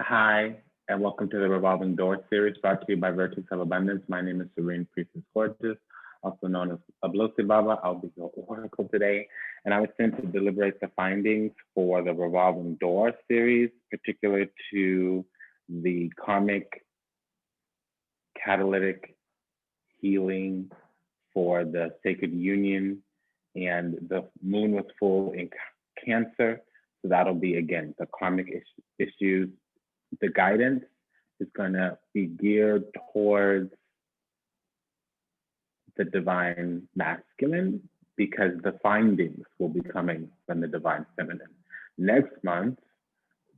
Hi, and welcome to the Revolving Door series brought to you by Virtues of Abundance. My name is Serene Priestess Gorgeous, also known as Ablosi Baba. I'll be your oracle today, and I was sent to deliberate the findings for the Revolving Door series, particular to the karmic catalytic healing for the sacred union, and the moon was full in Cancer, so that'll be, again, the karmic issues. The guidance is going to be geared towards the divine masculine, because the findings will be coming from the divine feminine. Next month,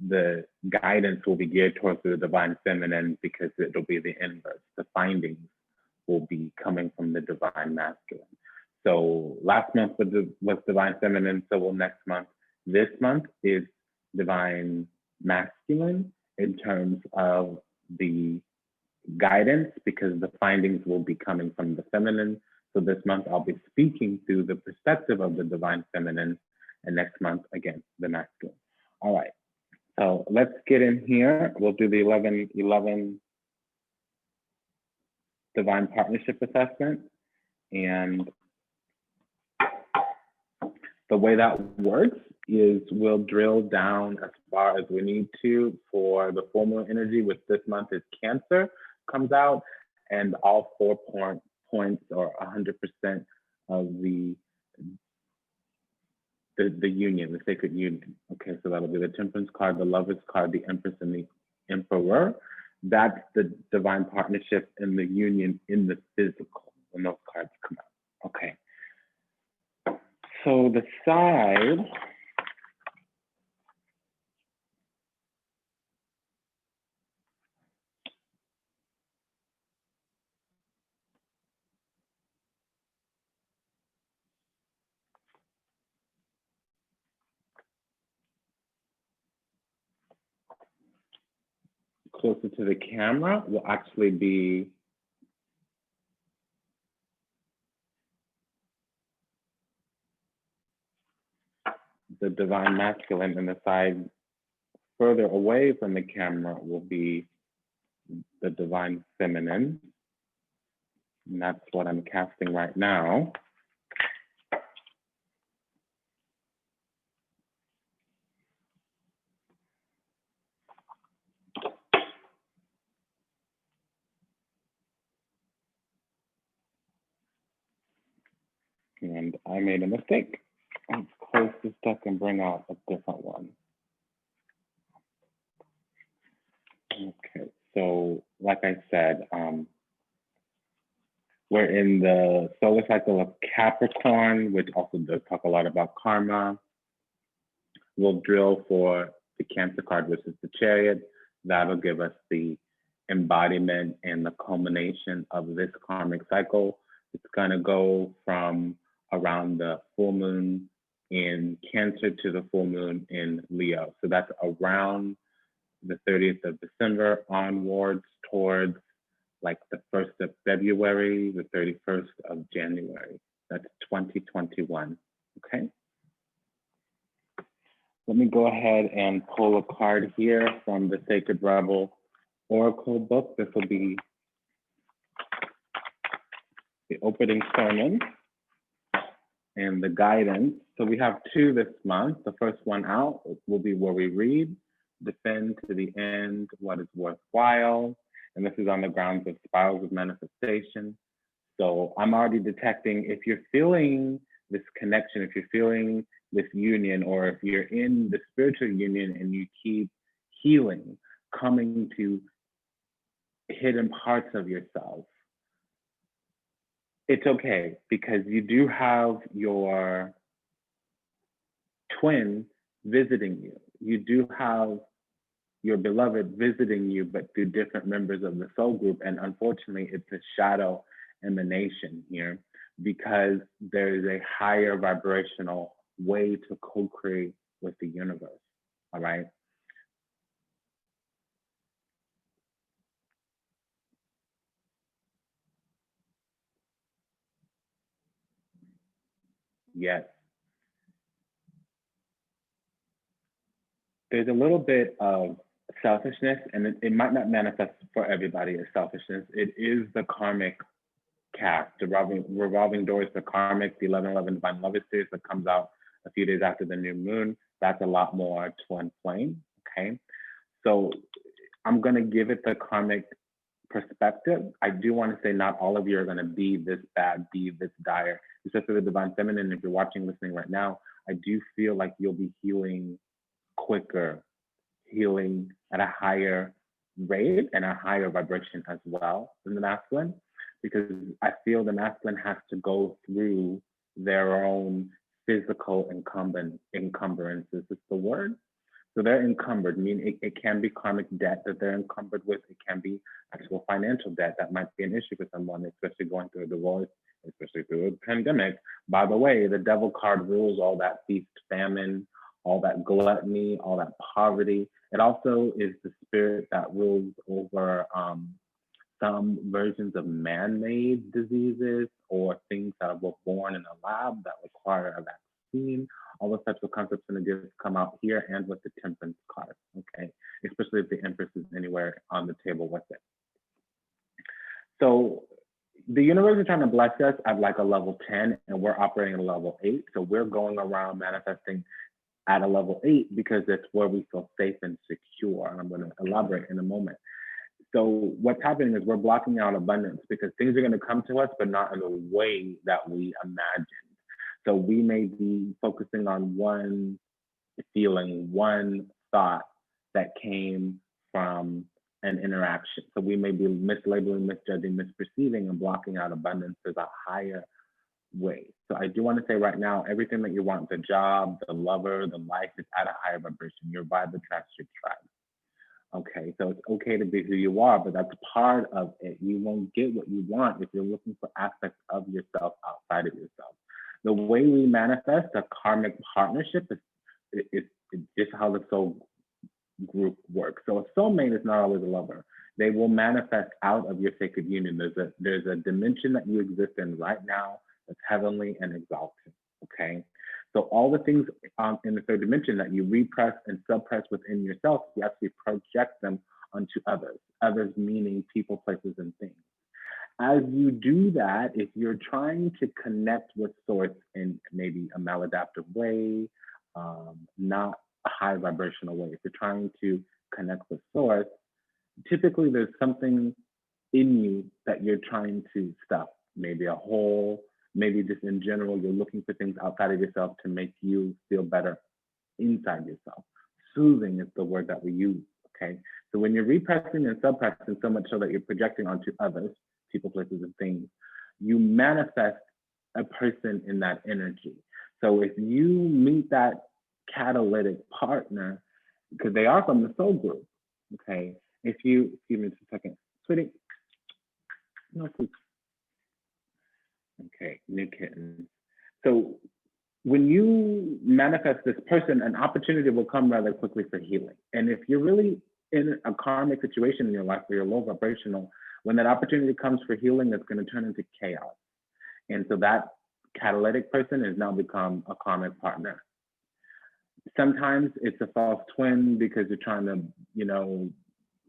the guidance will be geared towards the divine feminine, because it'll be the inverse. The findings will be coming from the divine masculine. So last month was divine feminine, so will next month. This month is divine masculine in terms of the guidance, because the findings will be coming from the feminine. So this month I'll be speaking through the perspective of the divine feminine, and next month, again, the masculine. All right, so let's get in here. We'll do the 11-11 divine partnership assessment. And the way that works is we'll drill down as far as we need to for the full moon energy, which this month is Cancer, comes out, and all 4 points or 100% of the union, the sacred union. Okay, so that'll be the Temperance card, the Lovers card, the Empress, and the Emperor. That's the divine partnership and the union in the physical when those cards come out. Okay. So the side closer to the camera will actually be the divine masculine, and the side further away from the camera will be the divine feminine. And that's what I'm casting right now. And I made a mistake. Let's close this deck and bring out a different one. Okay, so like I said, we're in the solar cycle of Capricorn, which also does talk a lot about karma. We'll drill for the Cancer card, which is the Chariot. That'll give us the embodiment and the culmination of this karmic cycle. It's gonna go from around the full moon in Cancer to the full moon in Leo. So that's around the 30th of December onwards towards like the 1st of February, the 31st of January. That's 2021, okay? Let me go ahead and pull a card here from the Sacred Rebel Oracle book. This will be the opening sermon and the guidance. So we have 2 this month. The first one out will be where we read, defend to the end what is worthwhile. And this is on the grounds of spirals of manifestation. So I'm already detecting if you're feeling this connection, if you're feeling this union, or if you're in the spiritual union and you keep healing, coming to hidden parts of yourself, it's okay, because you do have your twin visiting you. You do have your beloved visiting you, but through different members of the soul group. And unfortunately, it's a shadow emanation here, because there is a higher vibrational way to co-create with the universe, all right? Yes. There's a little bit of selfishness, and it might not manifest for everybody as selfishness. It is the karmic cast. The revolving door is the karmic, the 11/11 divine love series that comes out a few days after the new moon. That's a lot more twin flame. Okay, so I'm going to give it the karmic perspective. I do want to say not all of you are going to be this bad, be this dire, especially the divine feminine. If you're watching, listening right now, I do feel like you'll be healing quicker, healing at a higher rate and a higher vibration as well than the masculine, because I feel the masculine has to go through their own physical encumbrances is the word. So they're encumbered, meaning it can be karmic debt that they're encumbered with. It can be actual financial debt that might be an issue for someone, especially going through a divorce, especially through a pandemic. By the way, the devil card rules all that feast, famine, all that gluttony, all that poverty. It also is the spirit that rules over some versions of man-made diseases or things that were born in a lab that require a vaccine. All those types of concepts and ideas come out here and with the temperance card, okay? Especially if the empress is anywhere on the table with it. So the universe is trying to bless us at like a level 10 and we're operating at a level 8. So we're going around manifesting at a level 8 because that's where we feel safe and secure. And I'm going to elaborate in a moment. So what's happening is we're blocking out abundance because things are going to come to us, but not in the way that we imagined. So we may be focusing on one feeling, one thought that came from an interaction. So we may be mislabeling, misjudging, misperceiving, and blocking out abundance as a higher way. So I do want to say right now, everything that you want, the job, the lover, the life, is at a higher vibration. Your vibe attracts your tribe. Okay, so it's okay to be who you are, but that's part of it. You won't get what you want if you're looking for aspects of yourself outside of yourself. The way we manifest a karmic partnership is just how the soul group works. So a soulmate is not always a lover. They will manifest out of your sacred union. There's a dimension that you exist in right now that's heavenly and exalted, okay? So all the things in the third dimension that you repress and suppress within yourself, you actually project them onto others. Others meaning people, places, and things. As you do that, if you're trying to connect with source in maybe a maladaptive way, not a high vibrational way, if you're trying to connect with source, typically there's something in you that you're trying to stuff, maybe a hole, maybe just in general, you're looking for things outside of yourself to make you feel better inside yourself. Soothing is the word that we use, okay? So when you're repressing and suppressing so much so that you're projecting onto others, people, places, and things, you manifest a person in that energy. So if you meet that catalytic partner, because they are from the soul group, okay? If you, excuse me just a second, sweetie, no food. Okay, new kitten. So when you manifest this person, an opportunity will come rather quickly for healing. And if you're really in a karmic situation in your life where you're low vibrational, when that opportunity comes for healing, it's going to turn into chaos. And so that catalytic person has now become a karmic partner. Sometimes it's a false twin because you're trying to, you know,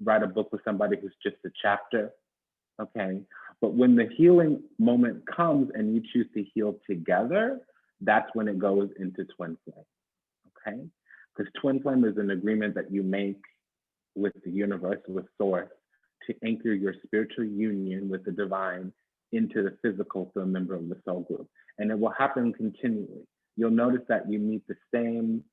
write a book with somebody who's just a chapter, okay? But when the healing moment comes and you choose to heal together, that's when it goes into twin flame, okay? Because twin flame is an agreement that you make with the universe, with source, to anchor your spiritual union with the divine into the physical through a member of the soul group. And it will happen continually. You'll notice that you meet the same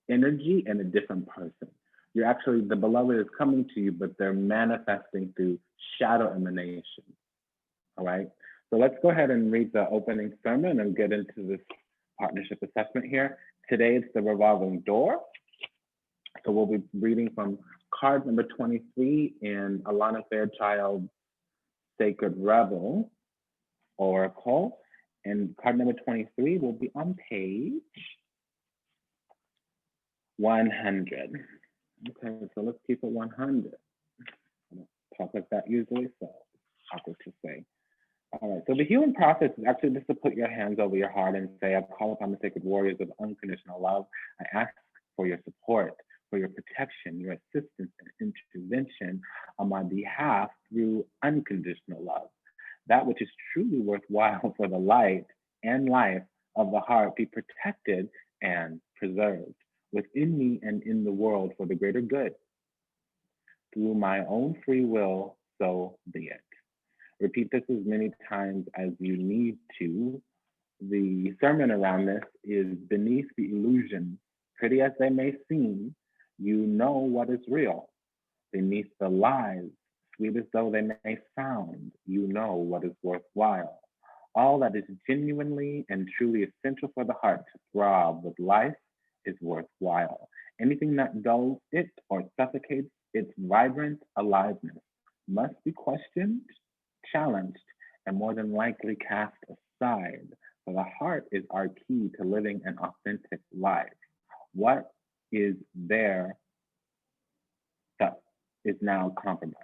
energy in a different person. You're actually, the beloved is coming to you, but they're manifesting through shadow emanation, all right? So let's go ahead and read the opening sermon and get into this partnership assessment here. Today it's the revolving door. So we'll be reading from card number 23 in Alana Fairchild's Sacred Rebel Oracle. And card number 23 will be on page 100. Okay, so let's keep it 100. I don't talk like that usually, so awkward to say. All right, so the healing process is actually just to put your hands over your heart and say, I call upon the sacred warriors of unconditional love. I ask for your support, for your protection, your assistance, and intervention on my behalf through unconditional love. That which is truly worthwhile for the light and life of the heart be protected and preserved within me and in the world for the greater good. Through my own free will, so be it. Repeat this as many times as you need to. The sermon around this is beneath the illusion, pretty as they may seem, you know what is real. Beneath the lies, sweet as though they may sound, you know what is worthwhile. All that is genuinely and truly essential for the heart to throb with life is worthwhile. Anything that dulls it or suffocates its vibrant aliveness must be questioned, challenged, and more than likely cast aside. For the heart is our key to living an authentic life. What is there that is now compromised?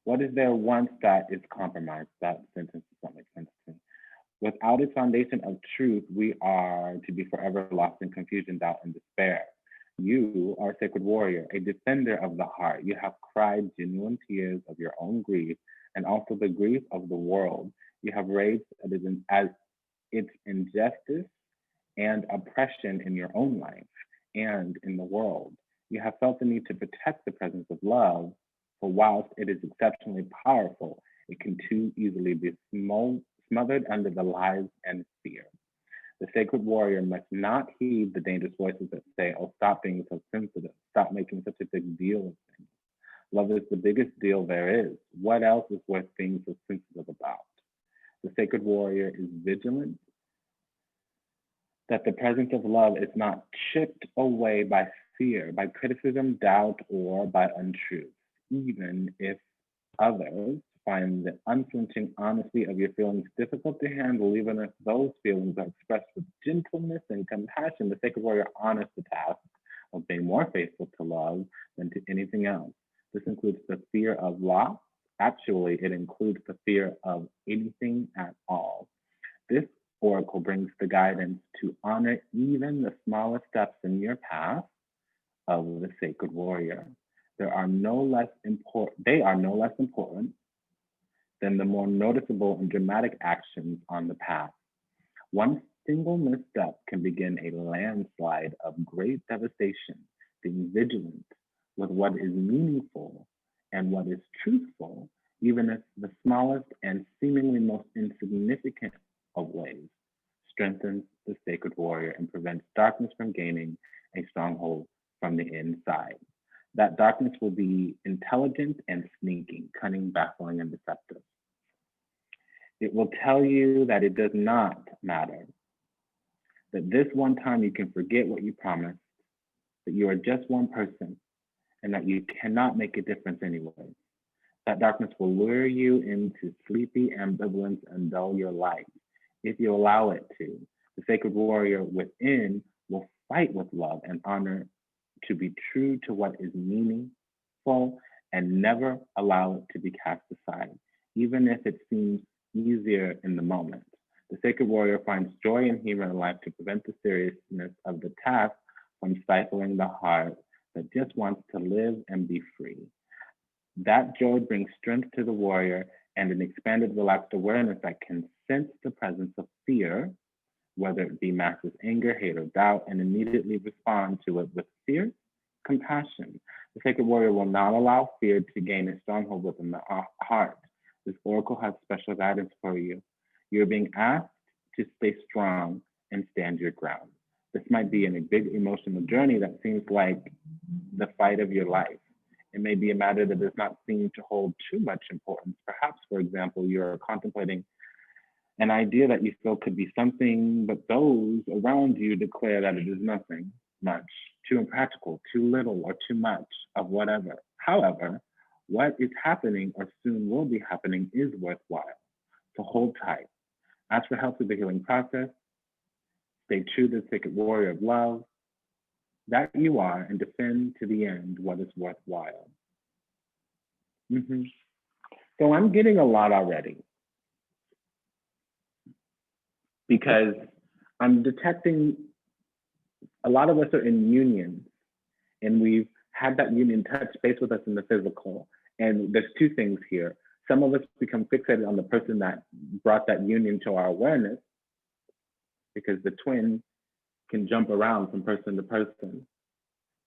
What is there once that is compromised? That sentence does not make sense to me. Without its foundation of truth, we are to be forever lost in confusion, doubt, and despair. You are a sacred warrior, a defender of the heart. You have cried genuine tears of your own grief and also the grief of the world. You have raised as its injustice and oppression in your own life and in the world. You have felt the need to protect the presence of love, for whilst it is exceptionally powerful, it can too easily be smothered under the lies and fear. The sacred warrior must not heed the dangerous voices that say, oh, stop being so sensitive, stop making such a big deal of things. Love is the biggest deal there is. What else is worth being so sensitive about? The sacred warrior is vigilant that the presence of love is not chipped away by fear, by criticism, doubt, or by untruth, even if others find the unflinching honesty of your feelings difficult to handle, even if those feelings are expressed with gentleness and compassion. The sacred warrior honors the task of being more faithful to love than to anything else. This includes the fear of loss. Actually, it includes the fear of anything at all. This oracle brings the guidance to honor even the smallest steps in your path of the sacred warrior. They are no less important than the more noticeable and dramatic actions on the path. One single misstep can begin a landslide of great devastation. Being vigilant with what is meaningful and what is truthful, even if the smallest and seemingly most insignificant of ways, strengthens the sacred warrior and prevents darkness from gaining a stronghold from the inside. That darkness will be intelligent and sneaking, cunning, baffling, and deceptive. It will tell you that it does not matter, that this one time you can forget what you promised, that you are just one person, and that you cannot make a difference anyway. That darkness will lure you into sleepy ambivalence and dull your light if you allow it to. The sacred warrior within will fight with love and honor to be true to what is meaningful and never allow it to be cast aside, even if it seems easier in the moment. The sacred warrior finds joy and humor in life to prevent the seriousness of the task from stifling the heart that just wants to live and be free. That joy brings strength to the warrior and an expanded, relaxed awareness that can sense the presence of fear, whether it be massive anger, hate, or doubt, and immediately respond to it with fierce compassion. The sacred warrior will not allow fear to gain a stronghold within the heart. This oracle has special guidance for you. You're being asked to stay strong and stand your ground. This might be in a big emotional journey that seems like the fight of your life. It may be a matter that does not seem to hold too much importance. Perhaps, for example, you're contemplating an idea that you feel could be something, but those around you declare that it is nothing much, too impractical, too little, or too much of whatever. However, what is happening or soon will be happening is worthwhile. So hold tight. Ask for help through the healing process. Stay true to the sacred warrior of love that you are and defend to the end what is worthwhile. So I'm getting a lot already because I'm detecting a lot of us are in unions and we've had that union touch base with us in the physical. And there's two things here. Some of us become fixated on the person that brought that union to our awareness, because the twin can jump around from person to person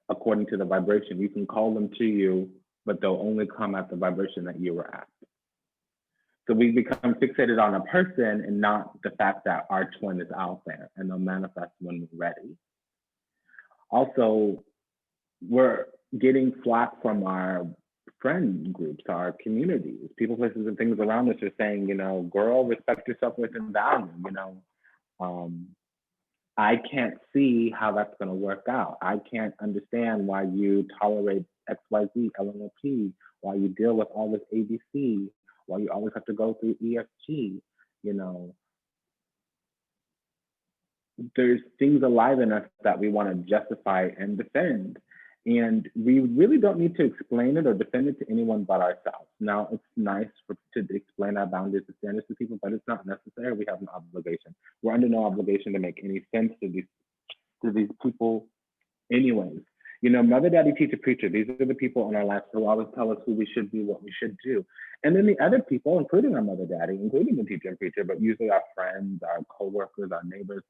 according to the vibration. You can call them to you, but they'll only come at the vibration that you were at. So we become fixated on a person and not the fact that our twin is out there, and they'll manifest when we're ready. Also, we're getting flack from our friend groups, our communities, people, places, and things around us are saying, you know, girl, respect yourself within value, you know. I can't see how that's going to work out. I can't understand why you tolerate XYZ, LNLP, why you deal with all this ABC, why you always have to go through EFG, you know. There's things alive in us that we want to justify and defend. And we really don't need to explain it or defend it to anyone but ourselves. Now, it's nice to explain our boundaries and standards to people, but it's not necessary. We have an obligation. We're under no obligation to make any sense to these people anyways. You know, mother, daddy, teacher, preacher, these are the people in our lives who always tell us who we should be, what we should do. And then the other people, including our mother, daddy, including the teacher and preacher, but usually our friends, our coworkers, our neighbors,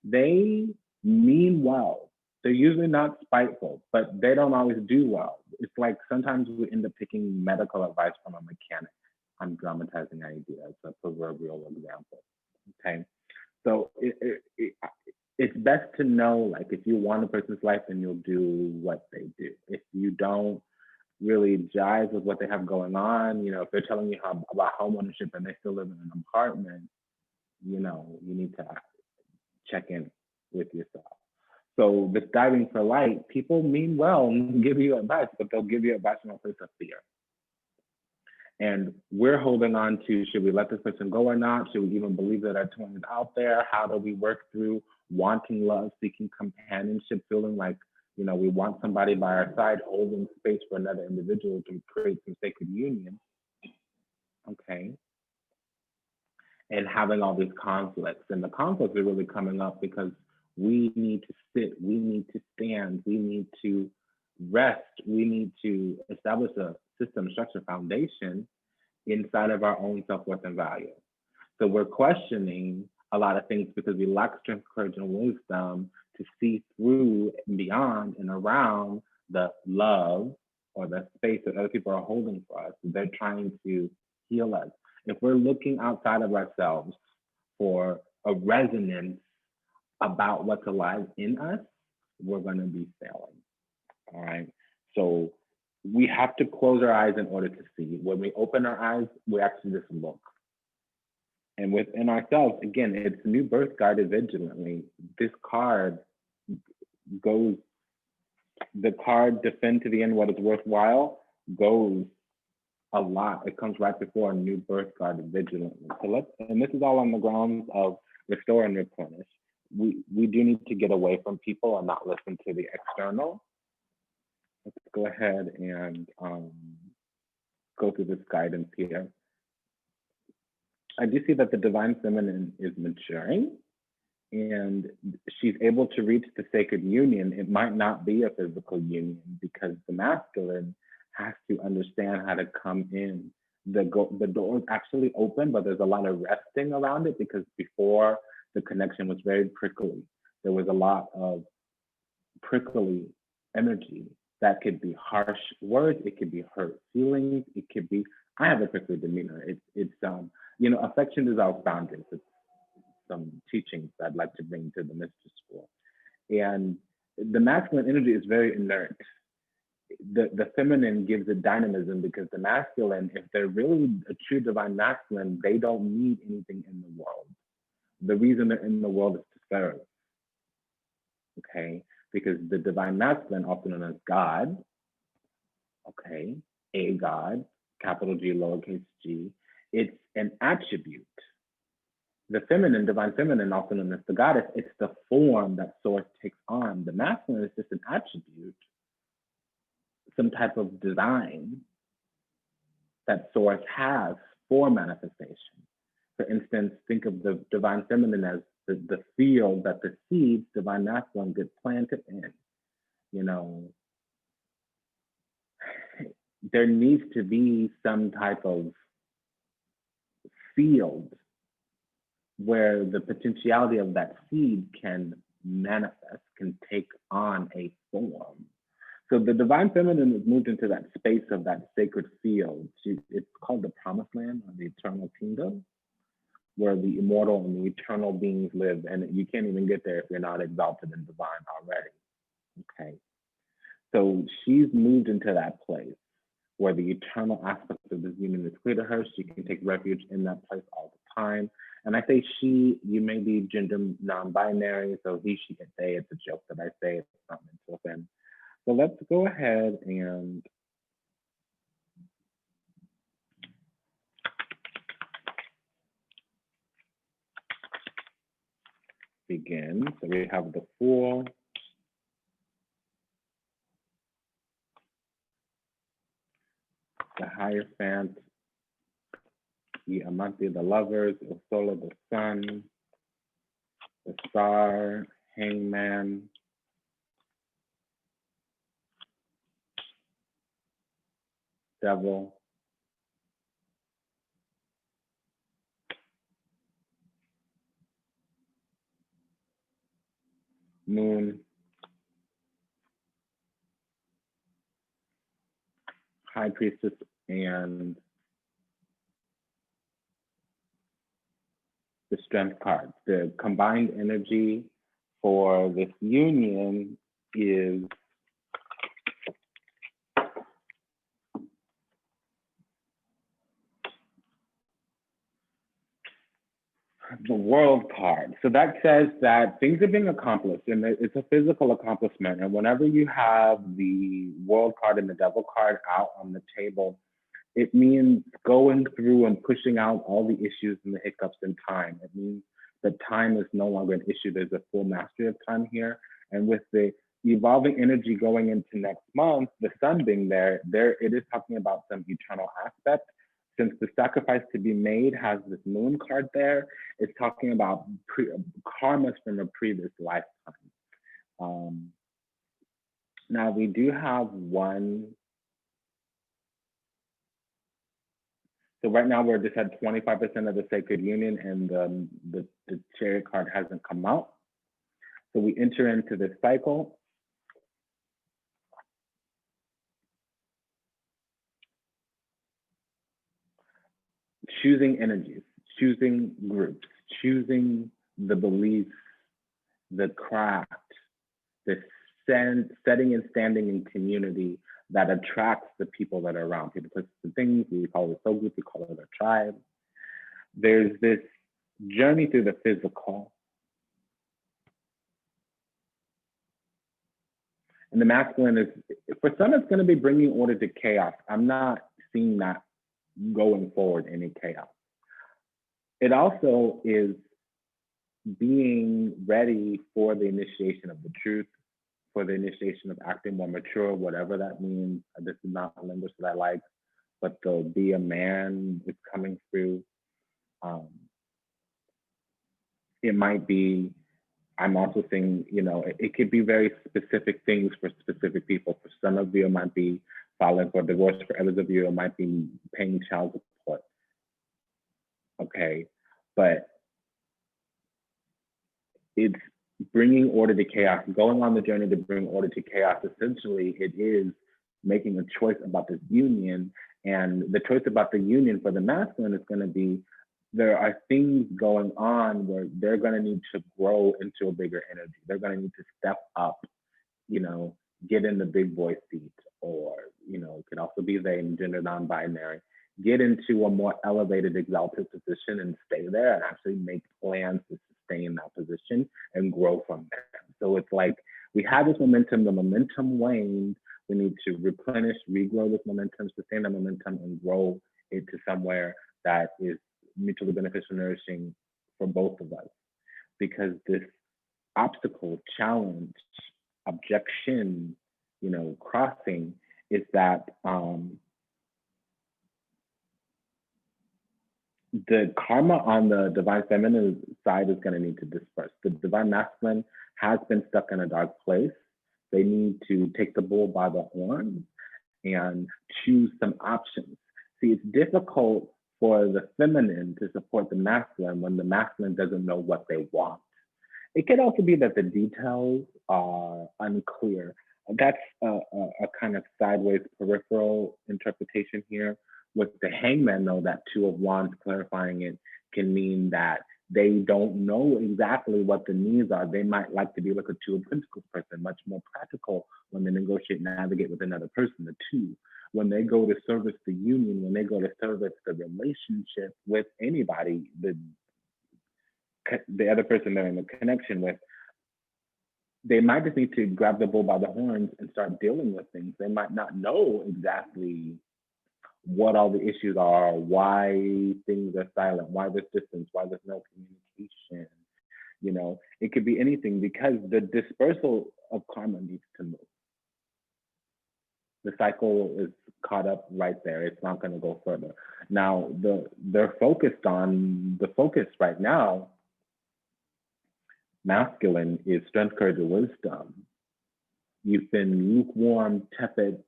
they mean well. They're usually not spiteful, but they don't always do well. It's like sometimes we end up taking medical advice from a mechanic. I'm dramatizing the idea. It's a proverbial example. Okay, so it's best to know, like, if you want a person's life, then you'll do what they do. If you don't really jive with what they have going on, you know, if they're telling you about home ownership and they still live in an apartment, you know, you need to check in with yourself. So with diving for light, people mean well and give you advice, but they'll give you advice from a place of fear. And we're holding on to, should we let this person go or not? Should we even believe that our twin is out there? How do we work through wanting love, seeking companionship, feeling like, you know, we want somebody by our side, holding space for another individual to create some sacred union, okay? And having all these conflicts. And the conflicts are really coming up because we need to sit, we need to stand, we need to rest, we need to establish a system, structure, foundation inside of our own self-worth and value. So we're questioning a lot of things because we lack strength, courage, and wisdom to see through and beyond and around the love or the space that other people are holding for us. They're trying to heal us. If we're looking outside of ourselves for a resonance about what's alive in us, we're going to be failing. All right. So we have to close our eyes in order to see. When we open our eyes, we actually just look. And within ourselves, again, it's new birth guarded vigilantly. This card goes, the card defend to the end what is worthwhile goes a lot. It comes right before a new birth guarded vigilantly. So and this is all on the grounds of restore and replenish. We do need to get away from people and not listen to the external. Let's go ahead and go through this guidance here. I do see that the divine feminine is maturing and she's able to reach the sacred union. It might not be a physical union because the masculine has to understand how to come in. The door is actually open, but there's a lot of resting around it because before the connection was very prickly. There was a lot of prickly energy that could be harsh words, it could be hurt feelings, it could be, I have a prickly demeanor. It's you know, affection dissolves boundaries. It's some teachings I'd like to bring to the Mystery School. And the masculine energy is very inert. The feminine gives it dynamism because the masculine, if they're really a true divine masculine, they don't need anything in the world. The reason they're in the world is to serve, okay? Because the divine masculine, also known as God, okay, a God, capital G, lowercase g, it's an attribute. The feminine, divine feminine, also known as the goddess, it's the form that source takes on. The masculine is just an attribute, some type of design that source has for manifestation. For instance, think of the divine feminine as the field that the seeds, divine masculine, get planted in. You know, there needs to be some type of field where the potentiality of that seed can manifest, can take on a form. So the divine feminine has moved into that space of that sacred field. It's called the promised land, or the eternal kingdom, where the immortal and the eternal beings live, and you can't even get there if you're not exalted and divine already. Okay. So she's moved into that place where the eternal aspect of this union is clear to her. She can take refuge in that place all the time. And I say she, you may be gender non-binary, so he, she, can say. It's a joke that I say, it's not meant to offend. So let's go ahead and begin. So we have the Fool, the Hierophant, the Amante, the Lovers, the Solar, the Sun, the Star, Hangman, Devil, Moon, High Priestess, and the Strength card. The combined energy for this union is the World card. So that says that things are being accomplished, and it's a physical accomplishment. And whenever you have the World card and the Devil card out on the table, it means going through and pushing out all the issues and the hiccups in time. It means that time is no longer an issue. There's a full mastery of time here. And with the evolving energy going into next month, the sun being there, it is talking about some eternal aspect. Since the sacrifice to be made has this moon card there, it's talking about karmas from a previous lifetime. Now we do have one. So right now we're just at 25% of the sacred union, and the Chariot card hasn't come out. So we enter into this cycle. Choosing energies, choosing groups, choosing the beliefs, the craft, the setting and standing in community that attracts the people that are around. People, places, and things. We call it a soul group, we call it a tribe. There's this journey through the physical. And the masculine is, for some, it's going to be bringing order to chaos. I'm not seeing that going forward, any chaos. It also is being ready for the initiation of the truth, for the initiation of acting more mature, whatever that means. This is not a language that I like, but the be a man is coming through. It might be, I'm also saying, you know, it could be very specific things for specific people. For some of you, it might be filing for divorce. For others of you, it might be paying child support. Okay, but it's bringing order to chaos, going on the journey to bring order to chaos. Essentially, it is making a choice about this union. And the choice about the union for the masculine is going to be, there are things going on where they're going to need to grow into a bigger energy. They're going to need to step up, you know, get in the big boy seat, or, you know, it could also be they in gender non-binary, get into a more elevated, exalted position and stay there and actually make plans to sustain that position and grow from there. So it's like, we have this momentum, the momentum waned, we need to replenish, regrow this momentum, sustain the momentum, and grow it to somewhere that is mutually beneficial, nourishing for both of us. Because this obstacle, challenge, objection, you know, crossing is that the karma on the divine feminine side is going to need to disperse. The divine masculine has been stuck in a dark place. They need to take the bull by the horns and choose some options. See, it's difficult for the feminine to support the masculine when the masculine doesn't know what they want. It could also be that the details are unclear. That's a kind of sideways peripheral interpretation here. With the hangman, though, that Two of Wands clarifying it can mean that they don't know exactly what the needs are. They might like to be like a Two of Pentacles person, much more practical when they negotiate and navigate with another person, the two. When they go to service the union, when they go to service the relationship with anybody, the other person they're in the connection with, they might just need to grab the bull by the horns and start dealing with things. They might not know exactly what all the issues are, why things are silent, why there's distance, why there's no communication. You know, it could be anything because the dispersal of karma needs to move. The cycle is caught up right there. It's not going to go further. Now, they're focused on the focus right now. Masculine is strength, courage, and wisdom. You've been lukewarm, tepid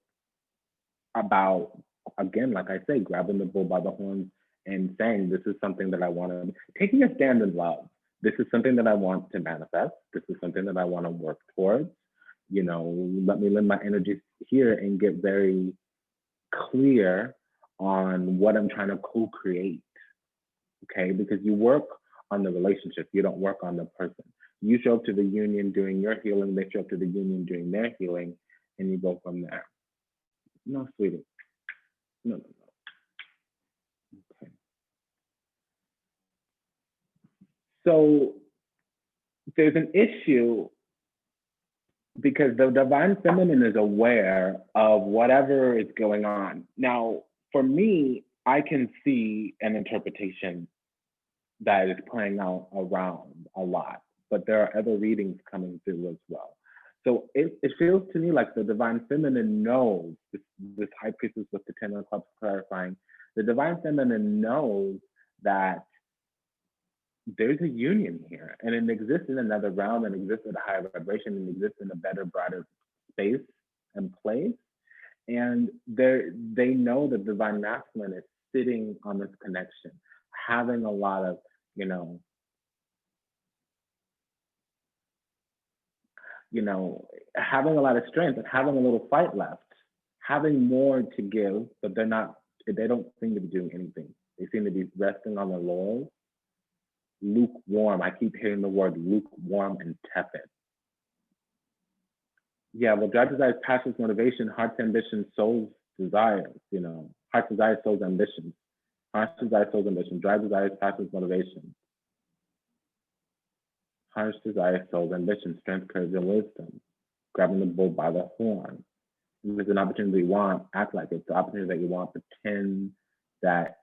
about, again, like I say, grabbing the bull by the horns and saying, this is something that I want to, taking a stand in love. This is something that I want to manifest. This is something that I want to work towards. You know, let me lend my energy here and get very clear on what I'm trying to co-create. Okay, because you work on the relationship, you don't work on the person. You show up to the union doing your healing, they show up to the union doing their healing, and you go from there. No, sweetie. No. Okay. So there's an issue because the divine feminine is aware of whatever is going on. Now, for me, I can see an interpretation that is playing out around a lot, but there are other readings coming through as well. So it feels to me like the divine feminine knows, this high priestess with the 10 of Clubs clarifying, the divine feminine knows that there's a union here and it exists in another realm and exists at a higher vibration and exists in a better, brighter space and place. And they know that the divine masculine is sitting on this connection, having a lot of, having a lot of strength and having a little fight left, having more to give, but they don't seem to be doing anything. They seem to be resting on their laurels. Lukewarm. I keep hearing the word lukewarm and tepid. Yeah, well, drive desires, passions, motivation, heart's ambition, soul's desires, heart's desires, soul's ambition. Heart's desires, soul's ambition. Drive desires, passions, motivation. Heart's desires, soul's ambition, strength, courage, and wisdom. Grabbing the bull by the horn. If there's an opportunity you want, act like it's the opportunity that you want. Pretend that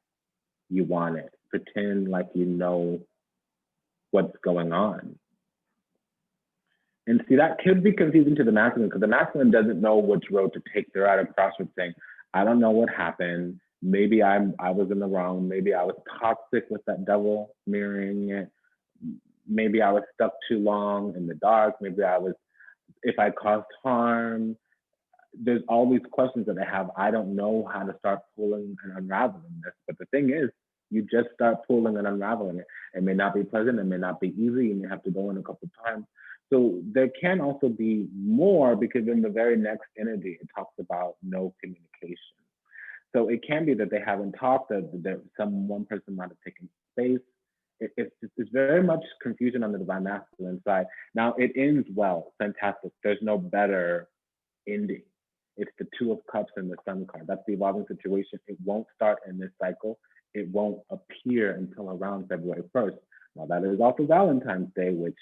you want it. Pretend like you know what's going on. And see, that could be confusing to the masculine because the masculine doesn't know which road to take. They're at a crossroads saying, I don't know what happened. Maybe I was in the wrong. Maybe I was toxic with that devil mirroring it. Maybe I was stuck too long in the dark. Maybe if I caused harm. There's all these questions that I have. I don't know how to start pulling and unraveling this. But the thing is, you just start pulling and unraveling it. It may not be pleasant. It may not be easy. You may have to go in a couple of times. So there can also be more because in the very next energy, it talks about no communication. So it can be that they haven't talked, that one person might have taken space. It's very much confusion on the divine masculine side. Now it ends well, fantastic. There's no better ending. It's the Two of Cups and the Sun card. That's the evolving situation. It won't start in this cycle. It won't appear until around February 1st. Now that is also Valentine's Day, which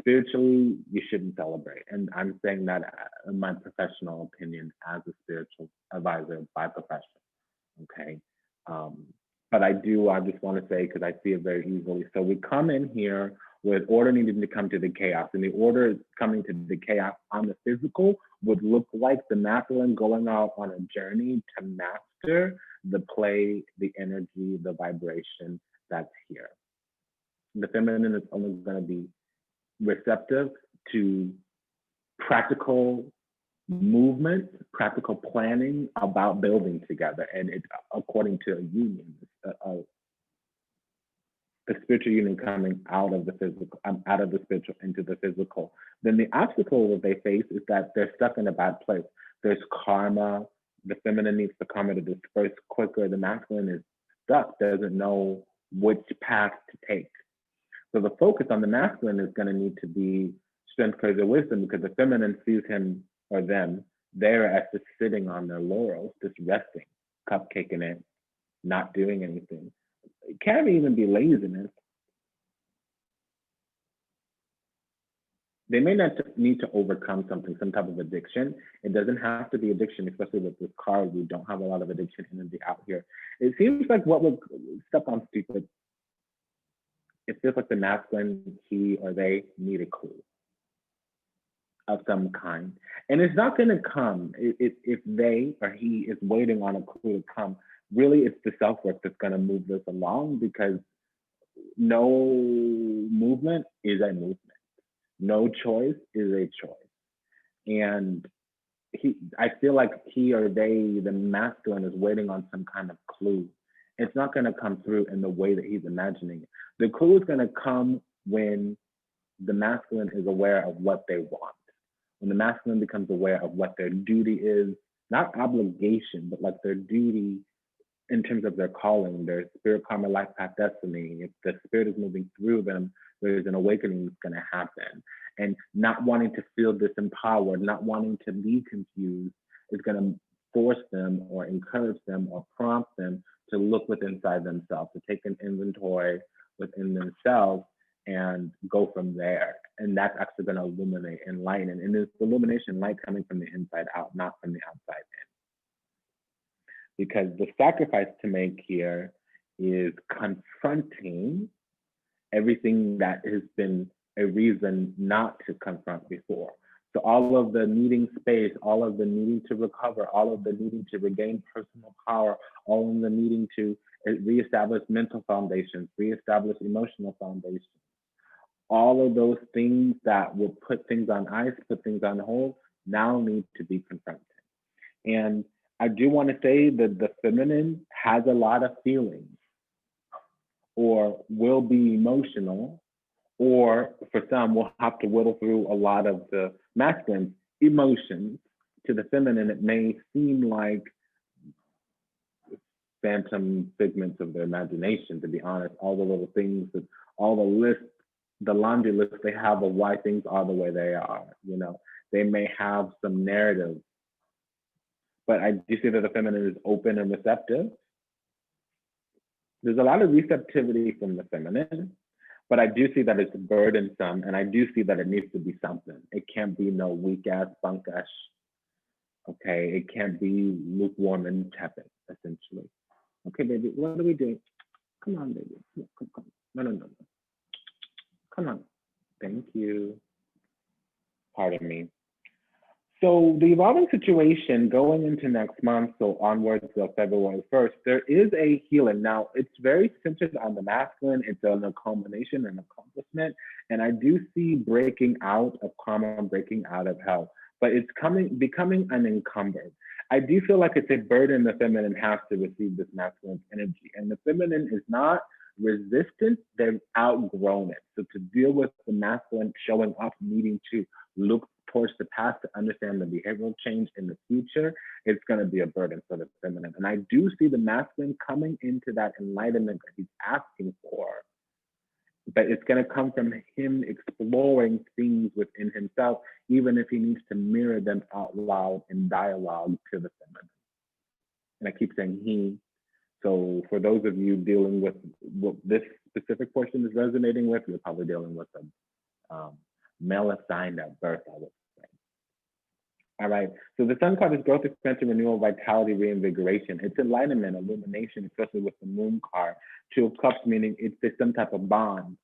spiritually you shouldn't celebrate. And I'm saying that in my professional opinion as a spiritual advisor by profession, okay? But I just want to say, because I see it very easily. So we come in here with order needing to come to the chaos. And the order coming to the chaos on the physical would look like the masculine going out on a journey to master the play, the energy, the vibration that's here. The feminine is only going to be receptive to practical movement, practical planning about building together, and it's according to a union, the spiritual union coming out of the physical, out of the spiritual into the physical. Then the obstacle that they face is that they're stuck in a bad place. There's karma. The feminine needs the karma to disperse quicker. The masculine is stuck, doesn't know which path to take. So the focus on the masculine is going to need to be strength, courage, and wisdom, because the feminine sees him or them there as just sitting on their laurels, just resting, cupcaking it, not doing anything. It can't even be laziness. They may not need to overcome something, some type of addiction. It doesn't have to be addiction, especially with this card. We don't have a lot of addiction energy out here. It seems like what would step on stupid. It feels like the masculine, he or they, need a clue of some kind. And it's not going to come if they or he is waiting on a clue to come. Really, it's the self-work that's going to move this along, because no movement is a movement. No choice is a choice. And I feel like he or they, the masculine, is waiting on some kind of clue. It's not going to come through in the way that he's imagining it. The clue is going to come when the masculine is aware of what they want. When the masculine becomes aware of what their duty is, not obligation, but like their duty in terms of their calling, their spirit, karma, life path, destiny. If the spirit is moving through them, there's an awakening that's going to happen. And not wanting to feel disempowered, not wanting to be confused, is going to force them or encourage them or prompt them to look within inside themselves, to take an inventory within themselves and go from there. And that's actually going to illuminate, enlighten. And it's illumination, light coming from the inside out, not from the outside in. Because the sacrifice to make here is confronting everything that has been a reason not to confront before. So all of the needing space, all of the needing to recover, all of the needing to regain personal power, all of the needing to reestablish mental foundations, reestablish emotional foundations, all of those things that will put things on ice, put things on hold, now need to be confronted. And I do want to say that the feminine has a lot of feelings, or will be emotional, or for some will have to whittle through a lot of the masculine emotions. To the feminine, it may seem like phantom figments of their imagination, to be honest. All the little things, all the lists, the laundry list they have of why things are the way they are. You know, they may have some narrative, but I do see that the feminine is open and receptive. There's a lot of receptivity from the feminine, but I do see that it's burdensome, and I do see that it needs to be something. It can't be no weak ass, bunk ass. Okay, it can't be lukewarm and tepid, essentially. Okay, baby, what are we doing? Come on, baby. Come. No. Come on. Thank you. Pardon me. So the evolving situation going into next month, so onwards of February 1st, there is a healing. Now, it's very centered on the masculine. It's a culmination and accomplishment. And I do see breaking out of karma, breaking out of hell, but it's becoming unencumbered. I do feel like it's a burden the feminine has to receive this masculine energy. And the feminine is not resistant, they've outgrown it. So to deal with the masculine showing up, needing to look towards the past to understand the behavioral change in the future, it's going to be a burden for the feminine. And I do see the masculine coming into that enlightenment that he's asking for, but it's going to come from him exploring things within himself, even if he needs to mirror them out loud in dialogue to the feminine. And I keep saying he. So for those of you dealing with what this specific portion is resonating with, you're probably dealing with a male assigned at birth, I would say. All right, so the sun card is growth, expansion, renewal, vitality, reinvigoration. It's enlightenment, illumination, especially with the moon card. Two of Cups, meaning it's some type of bond.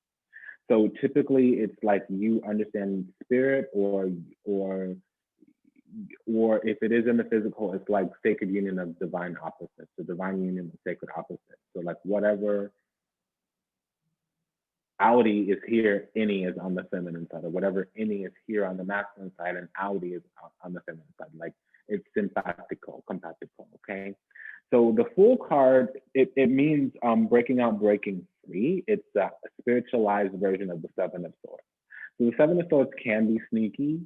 So typically it's like you understand spirit, or if it is in the physical, it's like sacred union of divine opposites, the divine union of sacred opposites. So like whatever outie is here, innie is on the feminine side, or whatever innie is here on the masculine side, and outie is on the feminine side. compatible, okay? So the Fool card, it means breaking out, breaking free. It's a spiritualized version of the Seven of Swords. So the Seven of Swords can be sneaky.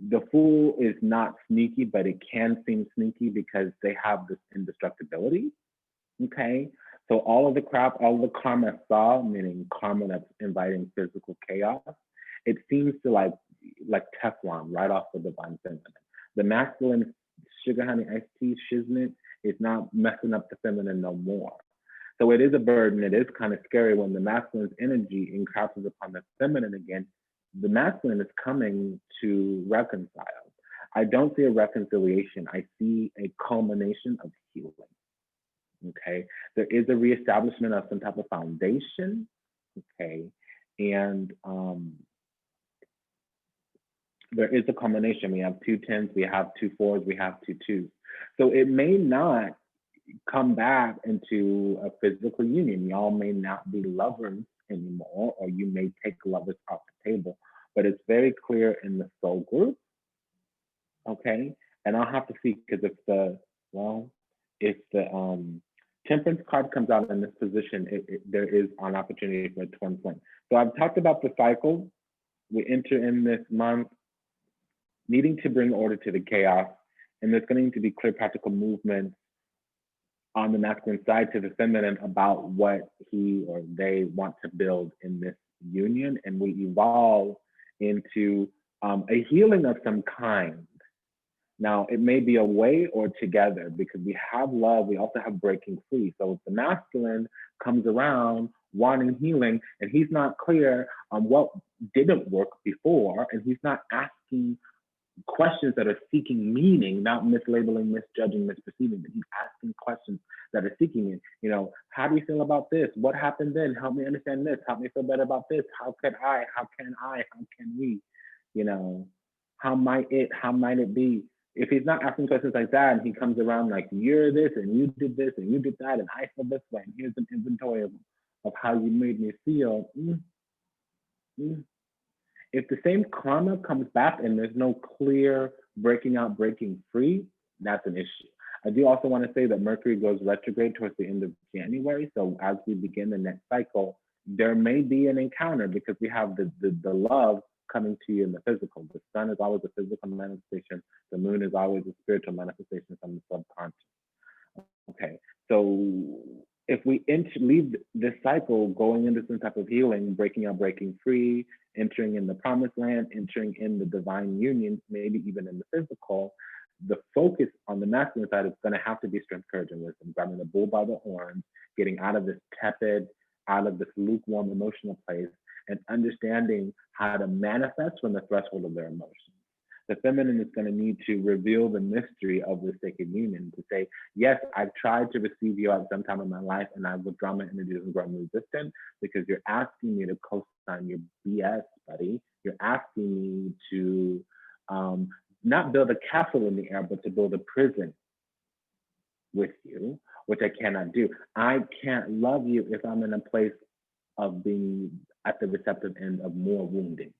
The Fool is not sneaky, but it can seem sneaky because they have this indestructibility, okay? So all of the crap, all of the karma saw, meaning karma that's inviting physical chaos, it seems to like Teflon right off the divine feminine. The masculine sugar honey iced tea shiznit is not messing up the feminine no more. So it is a burden. It is kind of scary when the masculine's energy encroaches upon the feminine again. The masculine is coming to reconcile. I don't see a reconciliation. I see a culmination of healing. Okay, there is a reestablishment of some type of foundation. Okay, and there is a culmination. We have 2 10s, we have 2 4s, we have 2 2s. So it may not come back into a physical union. Y'all may not be lovers anymore, or you may take lovers off the table, but it's very clear in the soul group, okay? And I'll have to see, because if the Temperance card comes out in this position, there is an opportunity for a twin flame. So I've talked about the cycle. We enter in this month needing to bring order to the chaos, and there's going to need to be clear practical movement on the masculine side to the feminine about what he or they want to build in this union, and we evolve into a healing of some kind. Now, it may be away or together, because we have love, we also have breaking free. So if the masculine comes around wanting healing, and he's not clear on what didn't work before, and he's not asking questions that are seeking meaning, not mislabeling, misjudging, misperceiving, but he's asking questions that are seeking it. You know, how do you feel about this? What happened then? Help me understand this. Help me feel better about this. How can I? How can we? You know, how might it be? If he's not asking questions like that, and he comes around like, you're this, and you did this, and you did that, and I feel this way, and here's an inventory of how you made me feel. If the same karma comes back and there's no clear breaking out, breaking free, that's an issue. I do also want to say that Mercury goes retrograde towards the end of January. So as we begin the next cycle, there may be an encounter, because we have the love coming to you in the physical. The sun is always a physical manifestation. The moon is always a spiritual manifestation from the subconscious. Okay, so if we leave this cycle going into some type of healing, breaking out, breaking free, entering in the promised land, entering in the divine union, maybe even in the physical, the focus on the masculine side is going to have to be strength, courage, and wisdom, grabbing the bull by the horns, getting out of this tepid, out of this lukewarm emotional place, and understanding how to manifest from the threshold of their emotions. The feminine is going to need to reveal the mystery of the sacred union, to say, yes, I've tried to receive you at some time in my life, and I've withdrawn my energies and grown resistant, because you're asking me to co-sign your BS, buddy. You're asking me to not build a castle in the air, but to build a prison with you, which I cannot do. I can't love you if I'm in a place of being at the receptive end of more wounding.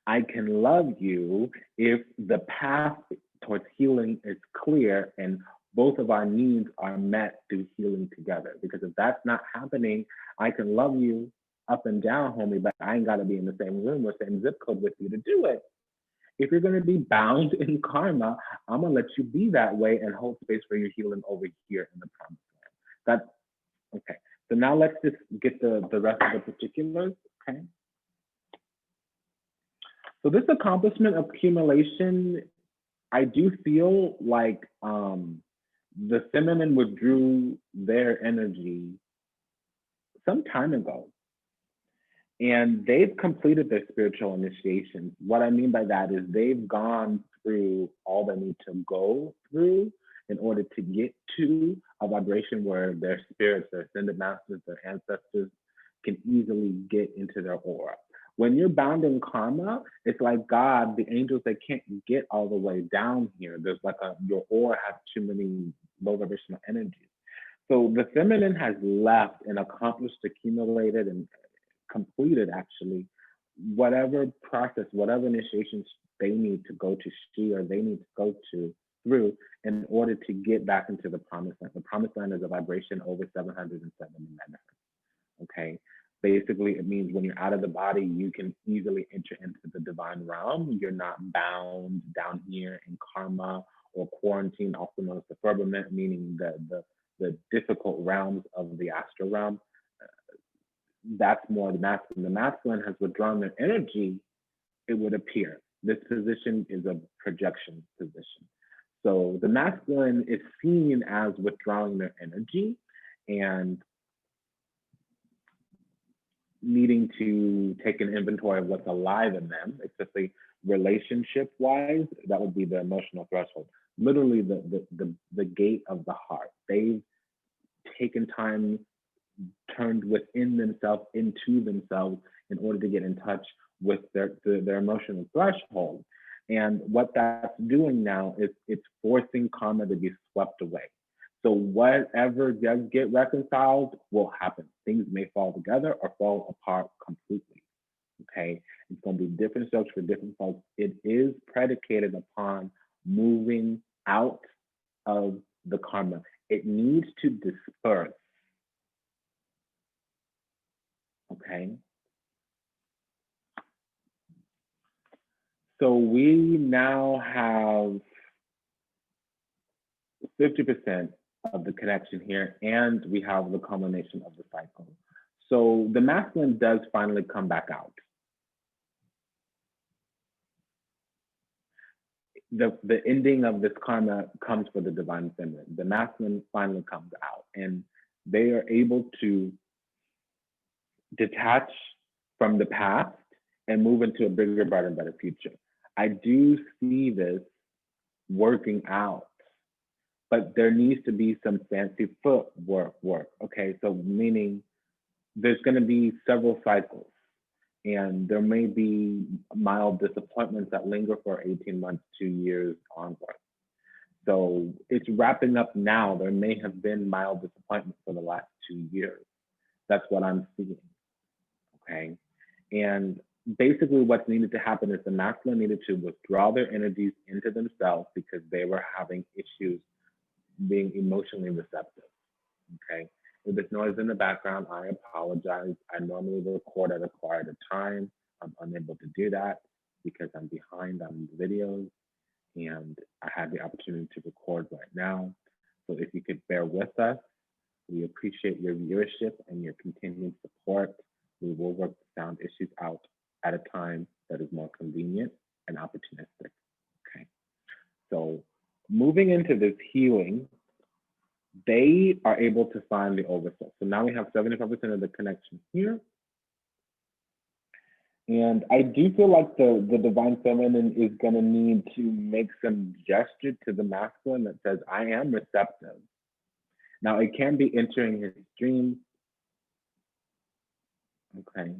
I can love you if the path towards healing is clear and both of our needs are met through healing together. Because if that's not happening, I can love you up and down, homie, but I ain't got to be in the same room or same zip code with you to do it. If you're going to be bound in karma, I'm going to let you be that way and hold space for your healing over here in the promised land. That's okay. So now let's just get the rest of the particulars, okay? So this accomplishment accumulation, I do feel like the feminine withdrew their energy some time ago. And they've completed their spiritual initiations. What I mean by that is they've gone through all they need to go through in order to get to a vibration where their spirits, their ascended masters, their ancestors can easily get into their aura. When you're bound in karma, it's like God, the angels, they can't get all the way down here. There's like your aura has too many low vibrational energies. So the feminine has left and accomplished, accumulated, and completed actually whatever process, whatever initiations they need to go to, she or they need to go to through in order to get back into the promised land. The promised land is a vibration over 770 megahertz. Okay. Basically, it means when you're out of the body, you can easily enter into the divine realm. You're not bound down here in karma or quarantine, also known as the firmament, meaning the difficult realms of the astral realm. That's more the masculine. The masculine has withdrawn their energy, it would appear. This position is a projection position. So the masculine is seen as withdrawing their energy and needing to take an inventory of what's alive in them, especially relationship-wise. That would be the emotional threshold. Literally the gate of the heart. They've taken time, turned within themselves, into themselves, in order to get in touch with their emotional threshold. And what that's doing now is it's forcing karma to be swept away. So whatever does get reconciled will happen. Things may fall together or fall apart completely. Okay, it's going to be different strokes for different folks. It is predicated upon moving out of the karma. It needs to disperse. Okay. So we now have 50% of the connection here, and we have the culmination of the cycle. So the masculine does finally come back out. The ending of this karma comes for the divine feminine. The masculine finally comes out, and they are able to detach from the past and move into a bigger, brighter, better future. I do see this working out, but there needs to be some fancy footwork work. Okay, so meaning there's going to be several cycles, and there may be mild disappointments that linger for 18 months, 2 years onward. So it's wrapping up now. There may have been mild disappointments for the last 2 years. That's what I'm seeing. Okay, and basically what's needed to happen is the masculine needed to withdraw their energies into themselves because they were having issues being emotionally receptive. Okay, if there's noise in the background, I apologize. I normally record at a quieter time. I'm unable to do that because I'm behind on the videos, and I have the opportunity to record right now. So if you could bear with us, we appreciate your viewership and your continued support. We will work the sound issues out at a time that is more convenient and opportunistic. Okay, so moving into this healing, they are able to find the oversoul. So now we have 75% of the connection here. And I do feel like the divine feminine is going to need to make some gesture to the masculine that says, I am receptive. Now it can be entering his dreams. Okay.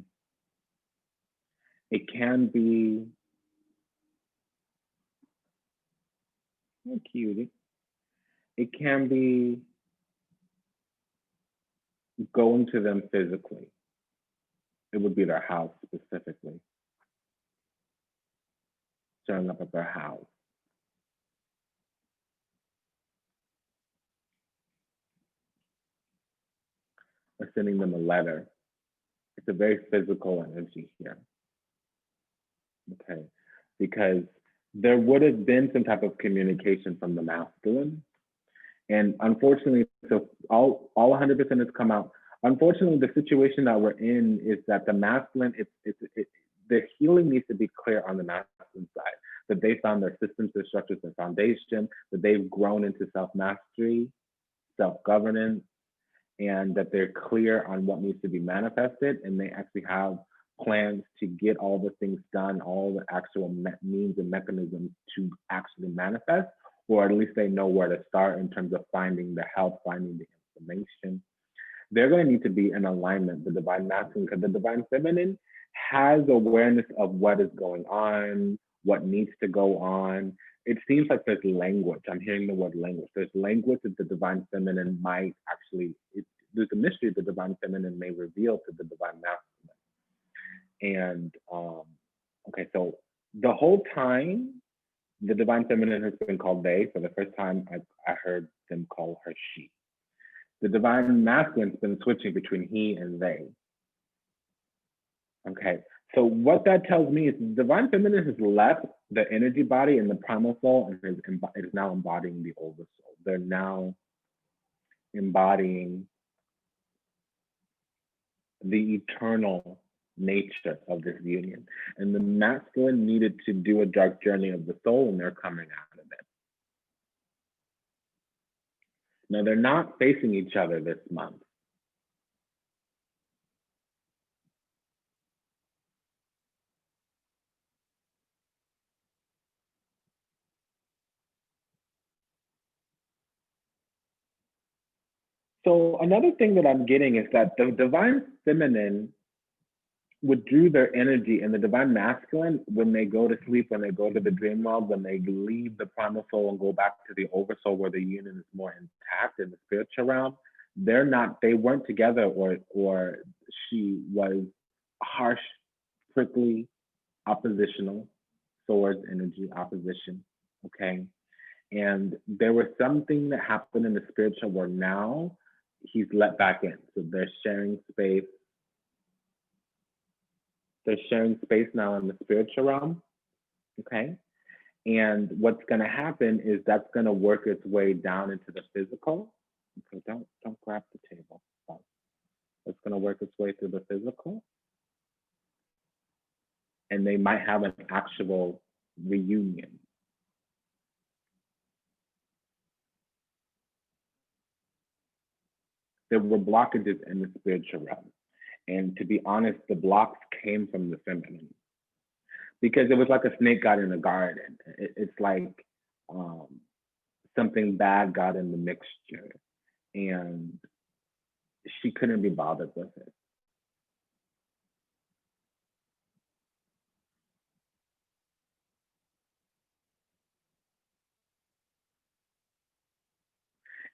It can be, oh, cutie. It can be going to them physically. It would be their house specifically. Showing up at their house. Or sending them a letter. It's a very physical energy here. Okay, because there would have been some type of communication from the masculine. And unfortunately, so all 100% has come out. Unfortunately, the situation that we're in is that the masculine, the healing needs to be clear on the masculine side, that they found their systems, their structures, their foundation, that they've grown into self-mastery, self-governance, and that they're clear on what needs to be manifested, and they actually have plans to get all the things done, all the actual means and mechanisms to actually manifest, or at least they know where to start in terms of finding the help, finding the information. They're going to need to be in alignment, the divine masculine, because the divine feminine has awareness of what is going on, what needs to go on. It seems like there's language. I'm hearing the word language. There's language that the divine feminine might actually, there's a mystery the divine feminine may reveal to the divine masculine. And okay, so the whole time, the divine feminine has been called they. For the first time, I heard them call her she. The divine masculine's been switching between he and they. Okay, so what that tells me is the divine feminine has left the energy body and the primal soul and is now embodying the oversoul. They're now embodying the eternal nature of this union. And the masculine needed to do a dark journey of the soul, and they're coming out of it. Now, they're not facing each other this month. So another thing that I'm getting is that the divine feminine withdrew their energy, and the divine masculine, when they go to sleep, when they go to the dream world, when they leave the primal soul and go back to the oversoul where the union is more intact in the spiritual realm, they weren't together, or she was harsh, prickly, oppositional, swords energy, opposition, okay? And there was something that happened in the spiritual where now he's let back in. So they're sharing space. They're sharing space now in the spiritual realm, okay? And what's gonna happen is that's gonna work its way down into the physical. Okay, don't grab the table. It's gonna work its way through the physical. And they might have an actual reunion. There were blockages in the spiritual realm. And to be honest, the blocks came from the feminine. Because it was like a snake got in a garden. It's like something bad got in the mixture. And she couldn't be bothered with it.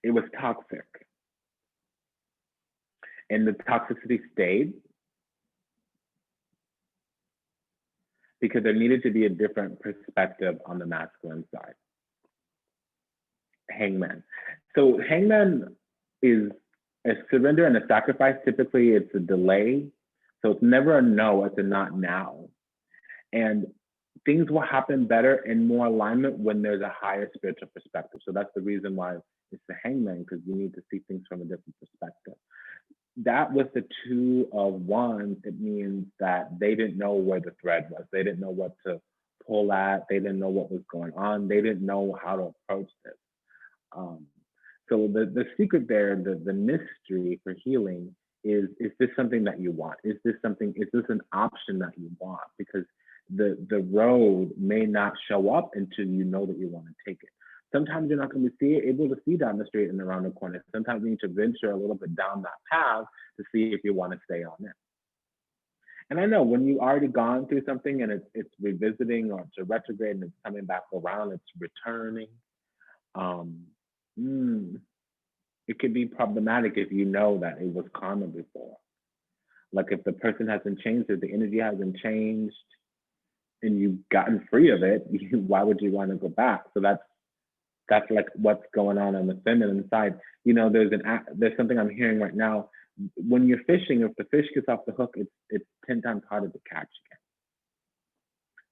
It was toxic. And the toxicity stayed because there needed to be a different perspective on the masculine side. Hangman. So hangman is a surrender and a sacrifice. Typically it's a delay. So it's never a no, it's a not now. And things will happen better and more alignment when there's a higher spiritual perspective. So that's the reason why it's the hangman, because you need to see things from a different perspective. That with the two of wands, it means that they didn't know where the thread was. They didn't know what to pull at. They didn't know what was going on. They didn't know how to approach this. So the secret there, the mystery for healing is this something that you want? Is this an option that you want? Because the road may not show up until you know that you want to take it. Sometimes you're not going to be able to see down the street and around the corner. Sometimes you need to venture a little bit down that path to see if you want to stay on it. And I know when you've already gone through something and it's revisiting, or it's a retrograde and it's coming back around, it's returning. It could be problematic if you know that it was karma before. Like if the person hasn't changed, if the energy hasn't changed, and you've gotten free of it, why would you want to go back? So that's like what's going on the feminine side. You know, there's something I'm hearing right now. When you're fishing, if the fish gets off the hook, it's 10 times harder to catch again.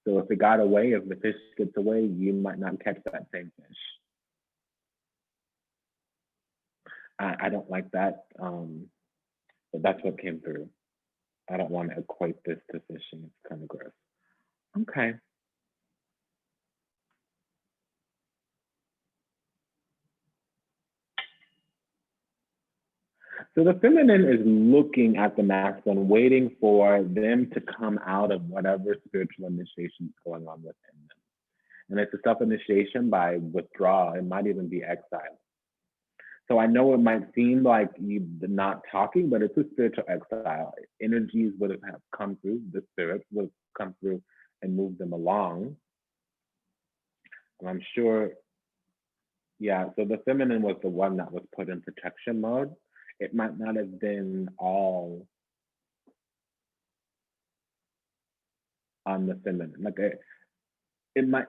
So if it got away, if the fish gets away, you might not catch that same fish. I don't like that, but that's what came through. I don't want to equate this to fishing. It's kind of gross. Okay. So the feminine is looking at the masculine, waiting for them to come out of whatever spiritual initiation is going on within them. And it's a self-initiation by withdrawal. It might even be exile. So I know it might seem like you're not talking, but it's a spiritual exile. Energies would have come through, the spirit would have come through and moved them along. And I'm sure, yeah, so the feminine was the one that was put in protection mode. It might not have been all on the feminine. Like it might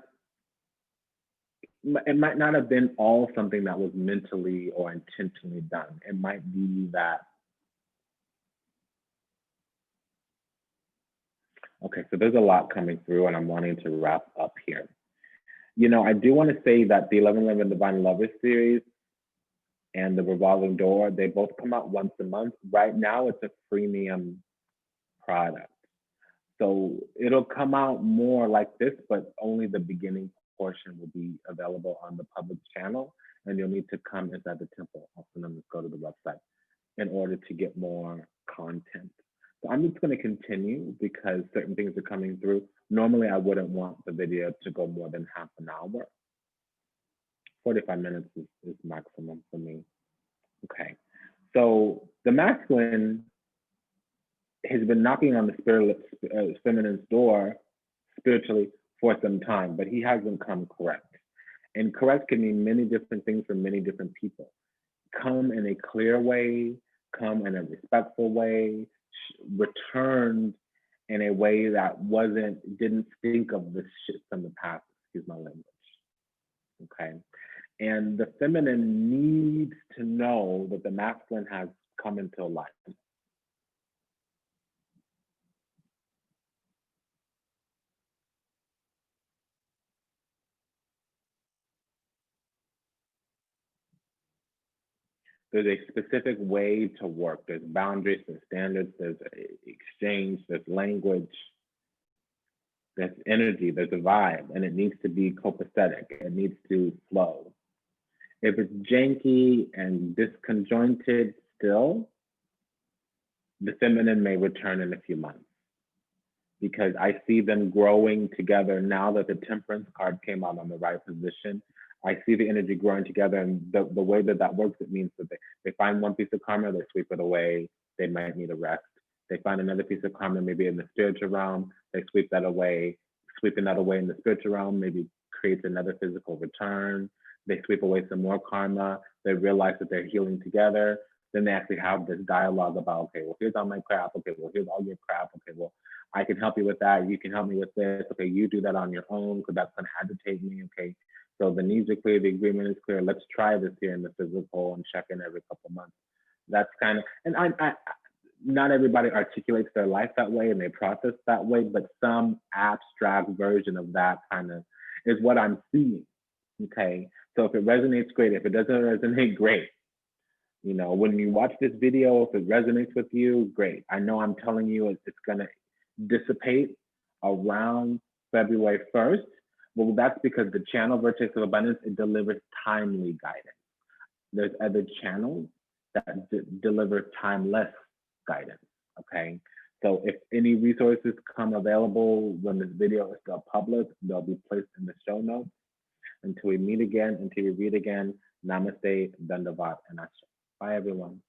not have been all something that was mentally or intentionally done. It might be that. Okay, so there's a lot coming through, and I'm wanting to wrap up here. You know, I do want to say that the 1111 Divine Lovers series and the Revolving Door, they both come out once a month. Right now, it's a freemium product. So it'll come out more like this, but only the beginning portion will be available on the public channel, and you'll need to come inside the temple. Also, then go to the website in order to get more content. So I'm just going to continue because certain things are coming through. Normally, I wouldn't want the video to go more than half an hour. 45 minutes is maximum for me. Okay. So the masculine has been knocking on the feminine's door spiritually for some time, but he hasn't come correct. And correct can mean many different things for many different people. Come in a clear way, come in a respectful way, returned in a way that didn't think of the shit from the past, excuse my language. Okay. And the feminine needs to know that the masculine has come into life. There's a specific way to work. There's boundaries, there's standards, there's exchange, there's language, there's energy, there's a vibe, and it needs to be copacetic. It needs to flow. If it's janky and disconjointed still, the feminine may return in a few months because I see them growing together now that the Temperance card came out on the right position. I see the energy growing together, and the way that works, it means that they find one piece of karma, they sweep it away, they might need a rest. They find another piece of karma, maybe in the spiritual realm, they sweep that away. Sweeping that away in the spiritual realm maybe creates another physical return. They sweep away some more karma, they realize that they're healing together. Then they actually have this dialogue about, okay, well, here's all my crap. Okay, well, here's all your crap. Okay, well, I can help you with that. You can help me with this. Okay, you do that on your own because that's going to agitate me. Okay, so the needs are clear, the agreement is clear. Let's try this here in the physical and check in every couple months. That's kind of, and I not everybody articulates their life that way and they process that way, but some abstract version of that kind of is what I'm seeing. Okay, so if it resonates, great. If it doesn't resonate, great. You know, when you watch this video, if it resonates with you, great. I know I'm telling you it's going to dissipate around February 1st. Well, that's because the channel Vertex of Abundance, it delivers timely guidance. There's other channels that deliver timeless guidance, okay? So if any resources come available when this video is still public, they'll be placed in the show notes. Until we meet again, until we read again, namaste, dandavat, and asha. Bye, everyone.